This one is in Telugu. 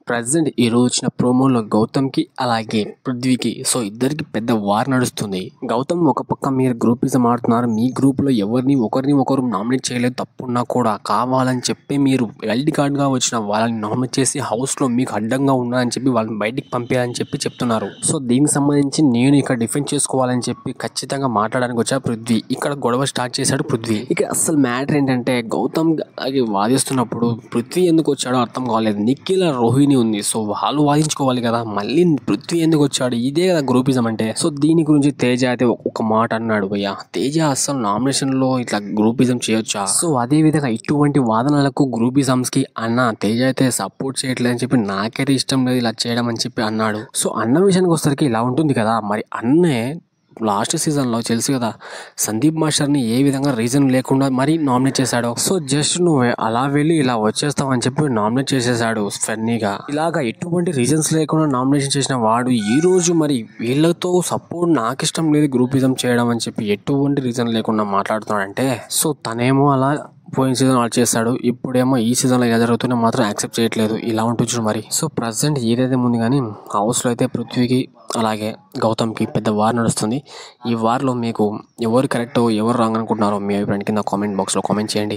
ప్రెజెంట్ ఈరోజు వచ్చిన ప్రోమోలో గౌతమ్‌కి అలాగే పృథ్వీకి ఇద్దరికి పెద్ద వార్ నడుస్తుంది. గౌతమ్ ఒక పక్క మీరు గ్రూపిజం ఆడుతున్నారు. మీ గ్రూప్‌లో ఒకరిని ఒకరు నామినేట్ చేయలేదు తప్పున్నా కూడా కావాలని చెప్పి మీరు వైల్డ్ కార్డ్‌గా వచ్చిన వాళ్ళని నామినేట్ చేసి హౌస్‌లో మీకు అడ్డంగా ఉన్నారని చెప్పి వాళ్ళని బయటికి పంపేయాలని చెప్పి చెప్తున్నారు. దీనికి సంబంధించి నేను ఇక్కడ డిఫెండ్ చేసుకోవాలని చెప్పి ఖచ్చితంగా మాట్లాడడానికి వచ్చా పృథ్వీ. ఇక్కడ గొడవ స్టార్ట్ చేశాడు పృథ్వీ. ఇక అసలు మ్యాటర్ ఏంటంటే గౌతమ్ వాదిస్తున్నప్పుడు పృథ్వీ ఎందుకు వచ్చాడో అర్థం కాలేదు. నిఖిల్ రోహిణి ఉంది. వాళ్ళు వాదించుకోవాలి కదా, మళ్ళీ పృథ్వీ ఎందుకు వచ్చాడు? ఇదే కదా గ్రూపిజం అంటే. దీని గురించి తేజ అయితే ఒక మాట అన్నాడు. భయ్యా తేజ అసలు నామినేషన్ లో ఇట్లా గ్రూపిజం చేయొచ్చా? అదే విధంగా ఇటువంటి వాదనలకు గ్రూపిజమ్స్ కి అన్న తేజ అయితే సపోర్ట్ చేయట్లేదు అని చెప్పి నాకైతే ఇష్టం లేదు ఇలా చేయడం అని చెప్పి అన్నాడు. అన్న విషయానికి వచ్చేసరికి ఇలా ఉంటుంది కదా, మరి అన్నే లాస్ట్ సీజన్లో తెలుసు కదా సందీప్ మాస్టర్ని ఏ విధంగా రీజన్ లేకుండా మరి నామినేట్ చేశాడు. జస్ట్ నువ్వు అలా వెళ్ళి ఇలా వచ్చేస్తావు అని చెప్పి నామినేట్ చేసేసాడు ఫన్నీగా. ఇలాగా ఎటువంటి రీజన్స్ లేకుండా నామినేషన్ చేసిన వాడు ఈ రోజు మరి వీళ్ళతో సపోర్ట్ నాకు ఇష్టం లేదు గ్రూపిజం చేయడం అని చెప్పి ఎటువంటి రీజన్ లేకుండా మాట్లాడుతున్నాడంటే తనేమో అలా పోయిన సీజన్ ఆల్ చేస్తాడు, ఇప్పుడేమో ఈ సీజన్లో ఇలా జరుగుతున్నా మాత్రం యాక్సెప్ట్ చేయట్లేదు. ఇలా ఉంటుంది మరి. ప్రజెంట్ ఏదైతే ముందు కానీ హౌస్లో అయితే పృథ్వీకి అలాగే గౌతమ్కి పెద్ద వార్ నడుస్తుంది. ఈ వార్లో మీకు ఎవరు కరెక్ట్ ఎవరు రాంగ్ అనుకుంటున్నారో మీ అభిప్రాయం కింద కామెంట్ బాక్స్లో కామెంట్ చేయండి.